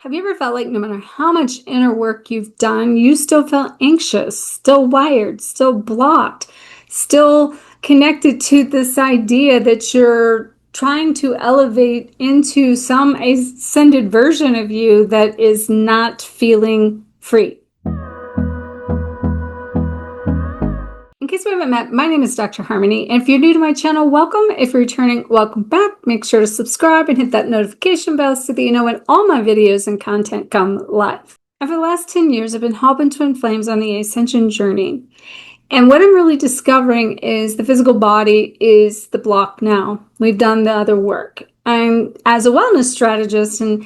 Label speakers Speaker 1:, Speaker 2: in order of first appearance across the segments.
Speaker 1: Have you ever felt like no matter how much inner work you've done, you still felt anxious, still wired, still blocked, still connected to this idea that you're trying to elevate into some ascended version of you that is not feeling free? In case we haven't met, my name is Dr. Harmony, and if you're new to my channel, welcome. If you're returning, welcome back. Make sure to subscribe and hit that notification bell so that you know when all my videos and content come live. And for the last 10 years, I've been helping twin flames on the ascension journey. And what I'm really discovering is the physical body is the block now. We've done the other work. I'm, as a wellness strategist, and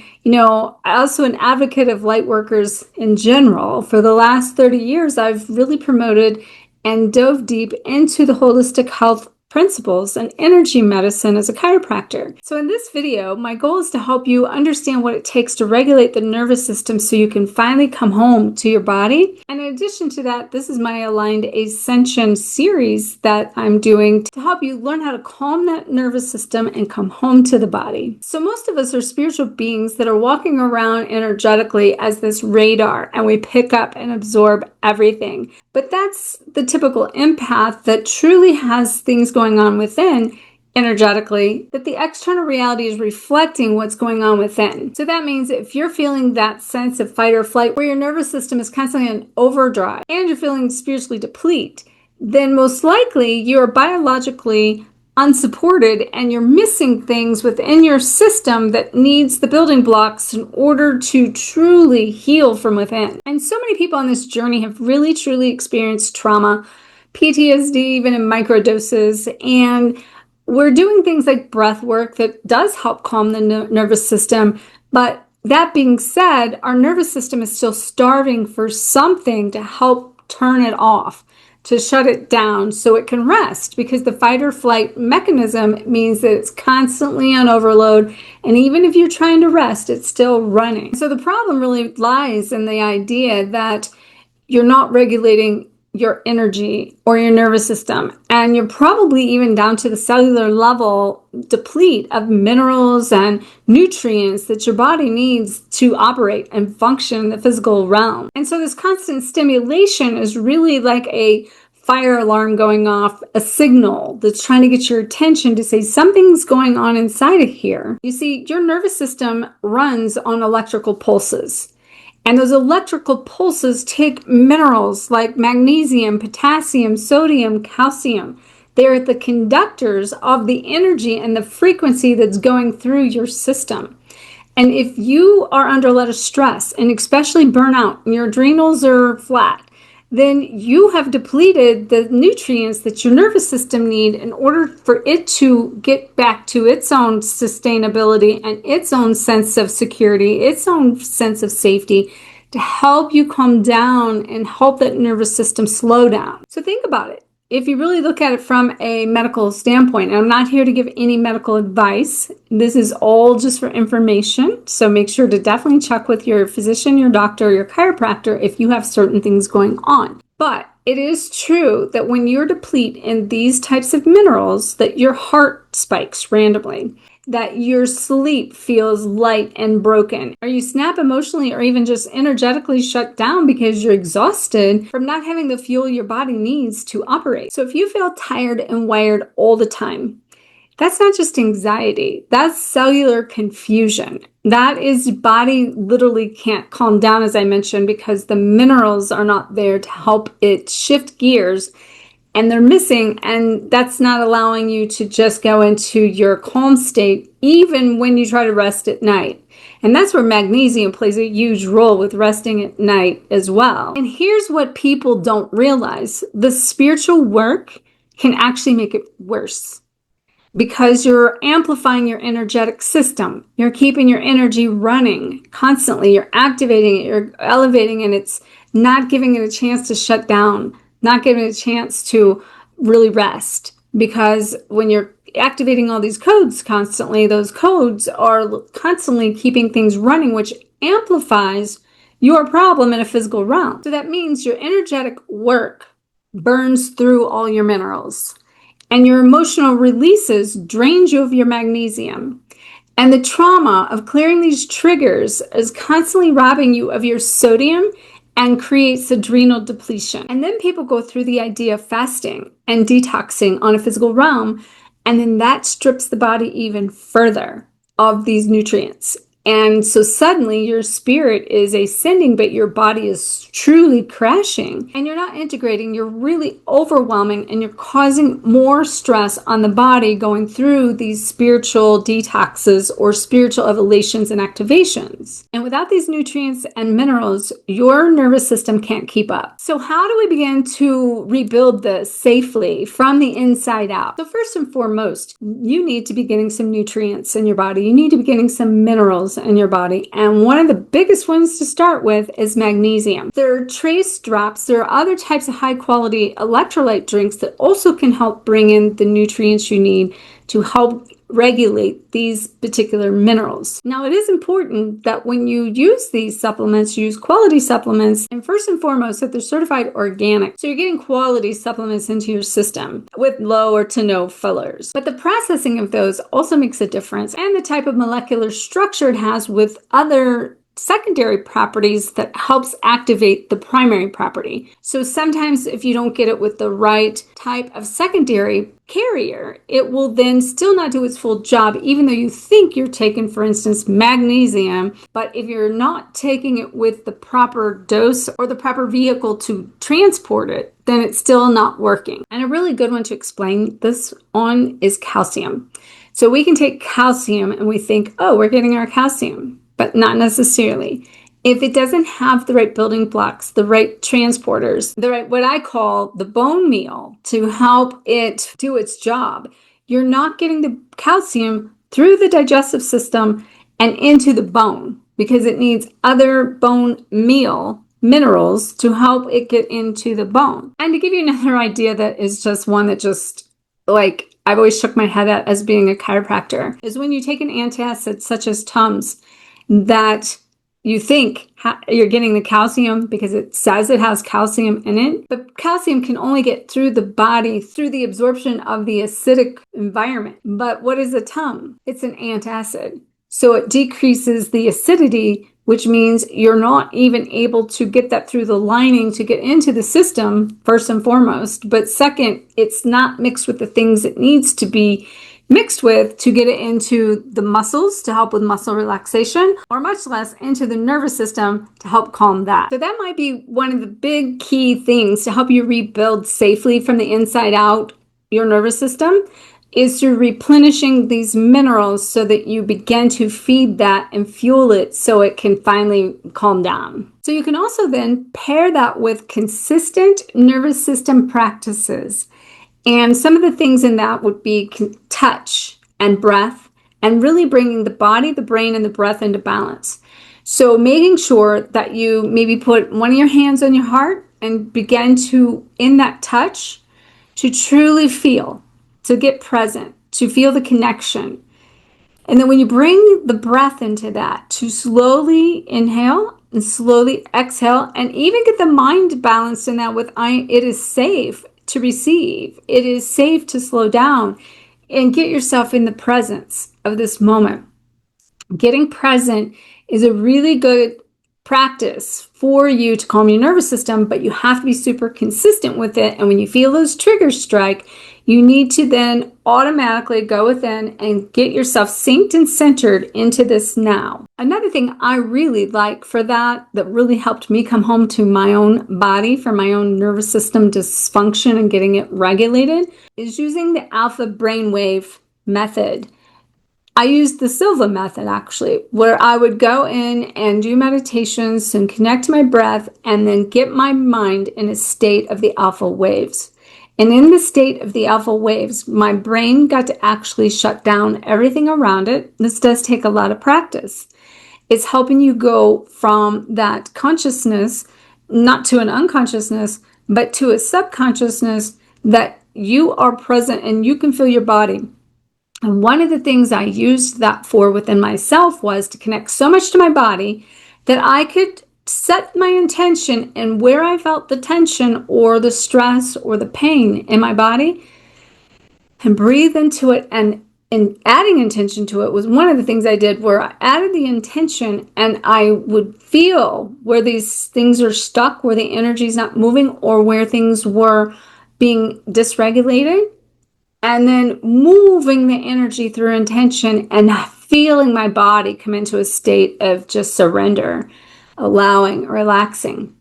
Speaker 1: also an advocate of light workers in general, for the last 30 years, I've really promoted and dove deep into the holistic health principles and energy medicine as a chiropractor. So in this video, my goal is to help you understand what it takes to regulate the nervous system so you can finally come home to your body. And in addition to that, this is my Aligned Ascension series that I'm doing to help you learn how to calm that nervous system and come home to the body. So most of us are spiritual beings that are walking around energetically as this radar, and we pick up and absorb everything. But that's the typical empath that truly has things going on within energetically, that the external reality is reflecting what's going on within. So that means if you're feeling that sense of fight or flight where your nervous system is constantly in overdrive and you're feeling spiritually depleted, then most likely you're biologically unsupported and you're missing things within your system that needs the building blocks in order to truly heal from within. And so many people on this journey have really truly experienced trauma, PTSD, even in microdoses, and we're doing things like breath work that does help calm the nervous system. But that being said, our nervous system is still starving for something to help turn it off, to shut it down so it can rest, because the fight or flight mechanism means that it's constantly on overload, and even if you're trying to rest, it's still running. So the problem really lies in the idea that you're not regulating your energy or your nervous system, and you're probably even down to the cellular level deplete of minerals and nutrients that your body needs to operate and function in the physical realm. And so this constant stimulation is really like a fire alarm going off, a signal that's trying to get your attention to say something's going on inside of here. You see, your nervous system runs on electrical pulses. And those electrical pulses take minerals like magnesium, potassium, sodium, calcium. They're the conductors of the energy and the frequency that's going through your system. And if you are under a lot of stress, and especially burnout, and your adrenals are flat, then you have depleted the nutrients that your nervous system need in order for it to get back to its own sustainability and its own sense of security, its own sense of safety, to help you calm down and help that nervous system slow down. So think about it. If you really look at it from a medical standpoint, and I'm not here to give any medical advice, this is all just for information. So make sure to definitely check with your physician, your doctor, your chiropractor if you have certain things going on. But it is true that when you're depleted in these types of minerals, that your heart spikes randomly, that your sleep feels light and broken, or you snap emotionally or even just energetically shut down because you're exhausted from not having the fuel your body needs to operate. So if you feel tired and wired all the time, that's not just anxiety, that's cellular confusion. That is, body literally can't calm down, as I mentioned, because the minerals are not there to help it shift gears, and they're missing, and that's not allowing you to just go into your calm state even when you try to rest at night. And that's where magnesium plays a huge role with resting at night as well. And here's what people don't realize. The spiritual work can actually make it worse, because you're amplifying your energetic system. You're keeping your energy running constantly. You're activating it, you're elevating it. It's not giving it a chance to shut down, not giving it a chance to really rest. Because when you're activating all these codes constantly, those codes are constantly keeping things running, which amplifies your problem in a physical realm. So that means your energetic work burns through all your minerals, and your emotional releases drains you of your magnesium. And the trauma of clearing these triggers is constantly robbing you of your sodium and creates adrenal depletion. And then people go through the idea of fasting and detoxing on a physical realm, and then that strips the body even further of these nutrients. And so suddenly your spirit is ascending, but your body is truly crashing, and you're not integrating. You're really overwhelming, and you're causing more stress on the body going through these spiritual detoxes or spiritual evolutions and activations. And without these nutrients and minerals, your nervous system can't keep up. So how do we begin to rebuild this safely from the inside out? So first and foremost, you need to be getting some nutrients in your body. You need to be getting some minerals in your body, and one of the biggest ones to start with is magnesium. There are trace drops. There are other types of high quality electrolyte drinks that also can help bring in the nutrients you need to help regulate these particular minerals. Now, it is important that when you use these supplements, use quality supplements, and first and foremost that they're certified organic. So you're getting quality supplements into your system with low or to no fillers. But the processing of those also makes a difference, and the type of molecular structure it has with other secondary properties that helps activate the primary property. So sometimes if you don't get it with the right type of secondary carrier, it will then still not do its full job, even though you think you're taking, for instance, magnesium. But if you're not taking it with the proper dose or the proper vehicle to transport it, then it's still not working. And a really good one to explain this on is calcium. So we can take calcium and we think, oh, we're getting our calcium. But not necessarily. If it doesn't have the right building blocks, the right transporters, the right, what I call the bone meal to help it do its job, you're not getting the calcium through the digestive system and into the bone because it needs other bone meal minerals to help it get into the bone. And to give you another idea that is just one that just like I've always shook my head at as being a chiropractor is when you take an antacid such as Tums, that you think you're getting the calcium because it says it has calcium in it, but calcium can only get through the body through the absorption of the acidic environment. But what is a TUM? It's an antacid. So it decreases the acidity, which means you're not even able to get that through the lining to get into the system, first and foremost. But second, it's not mixed with the things it needs to be mixed with to get it into the muscles to help with muscle relaxation, or much less into the nervous system to help calm that. So that might be one of the big key things to help you rebuild safely from the inside out your nervous system is through replenishing these minerals so that you begin to feed that and fuel it so it can finally calm down. So you can also then pair that with consistent nervous system practices. And some of the things in that would be touch and breath and really bringing the body, the brain, and the breath into balance. So making sure that you maybe put one of your hands on your heart and begin to, in that touch, to truly feel, to get present, to feel the connection. And then when you bring the breath into that, to slowly inhale and slowly exhale and even get the mind balanced in that with it is safe to receive. It is safe to slow down and get yourself in the presence of this moment. Getting present is a really good practice for you to calm your nervous system, but you have to be super consistent with it. And when you feel those triggers strike, you need to then automatically go within and get yourself synced and centered into this now. Another thing I really like for that really helped me come home to my own body for my own nervous system dysfunction and getting it regulated is using the alpha brainwave method. I used the Silva method actually, where I would go in and do meditations and connect to my breath and then get my mind in a state of the alpha waves. And in the state of the alpha waves, my brain got to actually shut down everything around it. This does take a lot of practice. It's helping you go from that consciousness, not to an unconsciousness, but to a subconsciousness that you are present and you can feel your body. And one of the things I used that for within myself was to connect so much to my body that I could set my intention and where I felt the tension or the stress or the pain in my body and breathe into it and in adding intention to it was one of the things I did, where I added the intention and I would feel where these things are stuck, where the energy is not moving, or where things were being dysregulated, and then moving the energy through intention and feeling my body come into a state of just surrender, allowing, relaxing.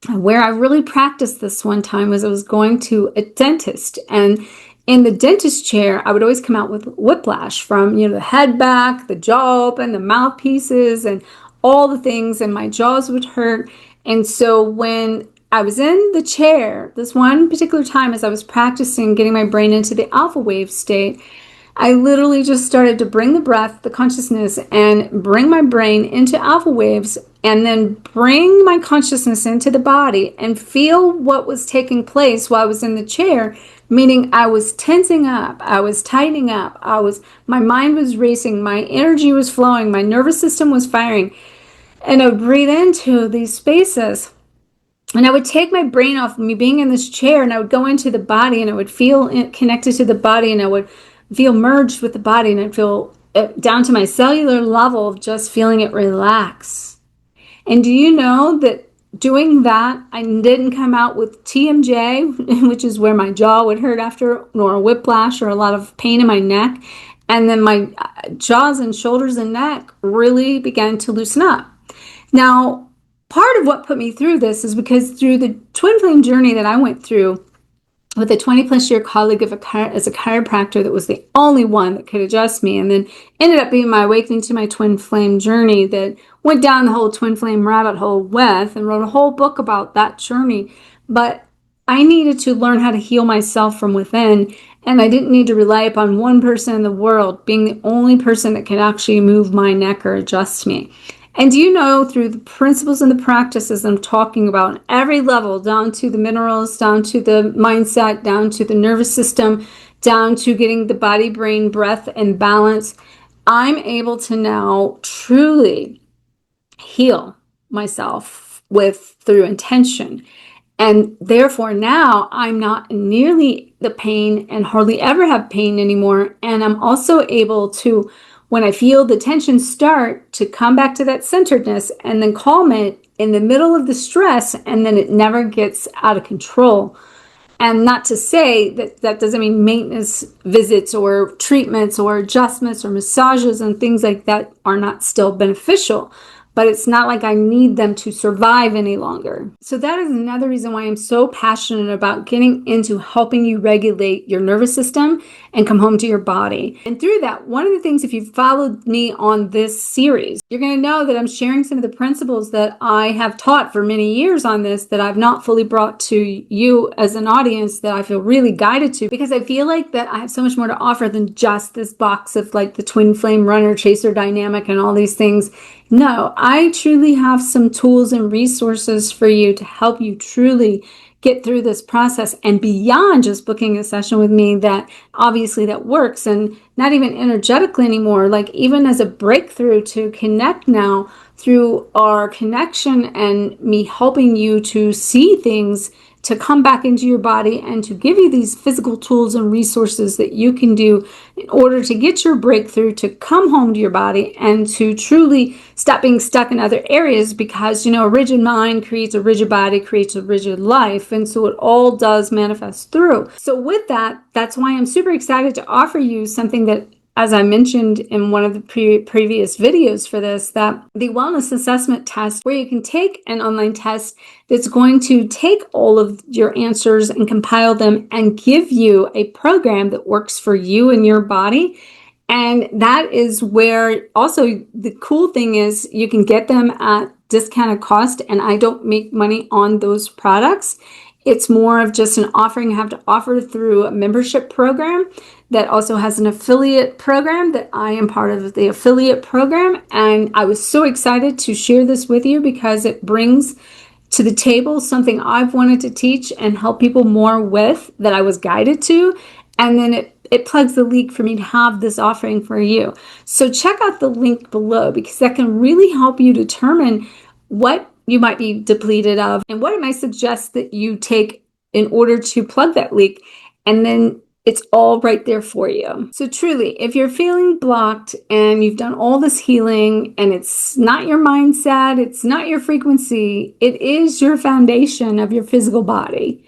Speaker 1: Where I really practiced this one time was I was going to a dentist, and in the dentist chair, I would always come out with whiplash from, the head back, the jaw open, the mouthpieces, and all the things, and my jaws would hurt. And so when I was in the chair, this one particular time, as I was practicing getting my brain into the alpha wave state, I literally just started to bring the breath, the consciousness, and bring my brain into alpha waves, and then bring my consciousness into the body and feel what was taking place while I was in the chair, meaning I was tensing up, I was tightening up, my mind was racing, my energy was flowing, my nervous system was firing, and I would breathe into these spaces. And I would take my brain off me being in this chair, and I would go into the body, and I would feel connected to the body, and I would feel merged with the body, and I'd feel down to my cellular level of just feeling it relax. And do you know that doing that, I didn't come out with TMJ, which is where my jaw would hurt after, nor a whiplash or a lot of pain in my neck. And then my jaws and shoulders and neck really began to loosen up. Now, part of what put me through this is because through the twin flame journey that I went through with a 20-plus year colleague as a chiropractor that was the only one that could adjust me, and then ended up being my awakening to my twin flame journey that went down the whole twin flame rabbit hole with, and wrote a whole book about that journey. But I needed to learn how to heal myself from within, and I didn't need to rely upon one person in the world being the only person that could actually move my neck or adjust me. And do you know, through the principles and the practices I'm talking about, on every level, down to the minerals, down to the mindset, down to the nervous system, down to getting the body, brain, breath, and balance, I'm able to now truly heal myself through intention. And therefore now I'm not nearly the pain and hardly ever have pain anymore. And I'm also able to, when I feel the tension start, to come back to that centeredness and then calm it in the middle of the stress, and then it never gets out of control. And not to say that that doesn't mean maintenance visits or treatments or adjustments or massages and things like that are not still beneficial, but it's not like I need them to survive any longer. So that is another reason why I'm so passionate about getting into helping you regulate your nervous system and come home to your body. And through that, one of the things, if you've followed me on this series, you're going to know that I'm sharing some of the principles that I have taught for many years on this, that I've not fully brought to you as an audience, that I feel really guided to, because I feel like that I have so much more to offer than just this box of like the twin flame runner chaser dynamic and all these things. No, I truly have some tools and resources for you to help you truly get through this process, and beyond just booking a session with me, that obviously that works, and not even energetically anymore, like even as a breakthrough to connect now through our connection and me helping you to see things, to come back into your body, and to give you these physical tools and resources that you can do in order to get your breakthrough, to come home to your body and to truly stop being stuck in other areas, because, a rigid mind creates a rigid body, creates a rigid life. And so it all does manifest through. So with that, that's why I'm super excited to offer you something that, as I mentioned in one of the previous videos for this, that the wellness assessment test, where you can take an online test that's going to take all of your answers and compile them and give you a program that works for you and your body. And that is where also the cool thing is you can get them at discounted cost, and I don't make money on those products. It's more of just an offering I have to offer through a membership program that also has an affiliate program that I am part of the affiliate program. And I was so excited to share this with you because it brings to the table something I've wanted to teach and help people more with, that I was guided to. And then it plugs the leak for me to have this offering for you. So check out the link below, because that can really help you determine what you might be depleted of and what it might suggest that you take in order to plug that leak. And then It's all right there for you. So truly, if you're feeling blocked and you've done all this healing and it's not your mindset, it's not your frequency, it is your foundation of your physical body.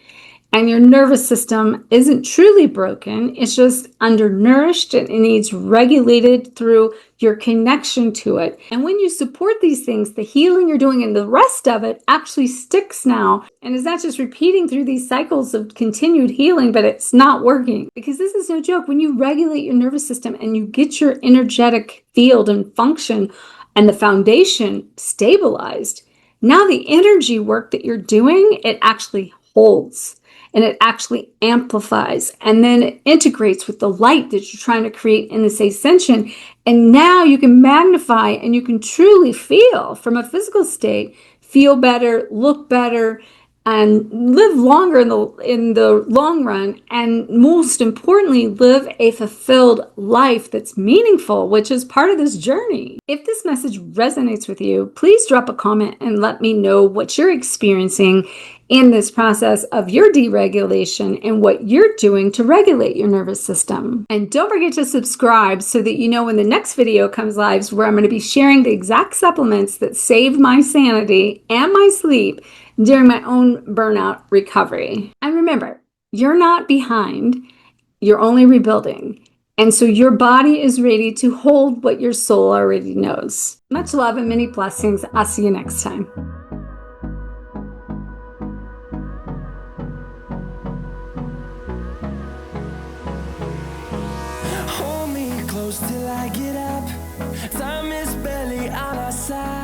Speaker 1: And your nervous system isn't truly broken. It's just undernourished and it needs regulated through your connection to it. And when you support these things, the healing you're doing and the rest of it actually sticks now. And is not just repeating through these cycles of continued healing, but it's not working. Because this is no joke. When you regulate your nervous system and you get your energetic field and function and the foundation stabilized, now the energy work that you're doing, it actually holds. And it actually amplifies and then it integrates with the light that you're trying to create in this ascension. And now you can magnify and you can truly feel from a physical state, feel better, look better, and live longer in the long run. And most importantly, live a fulfilled life that's meaningful, which is part of this journey. If this message resonates with you, please drop a comment and let me know what you're experiencing in this process of your deregulation and what you're doing to regulate your nervous system. And don't forget to subscribe so that you know when the next video comes live, where I'm going to be sharing the exact supplements that saved my sanity and my sleep during my own burnout recovery. And remember, you're not behind, you're only rebuilding. And so your body is ready to hold what your soul already knows. Much love and many blessings. I'll see you next time.
Speaker 2: Hold me close till I get up. Time is barely on our side.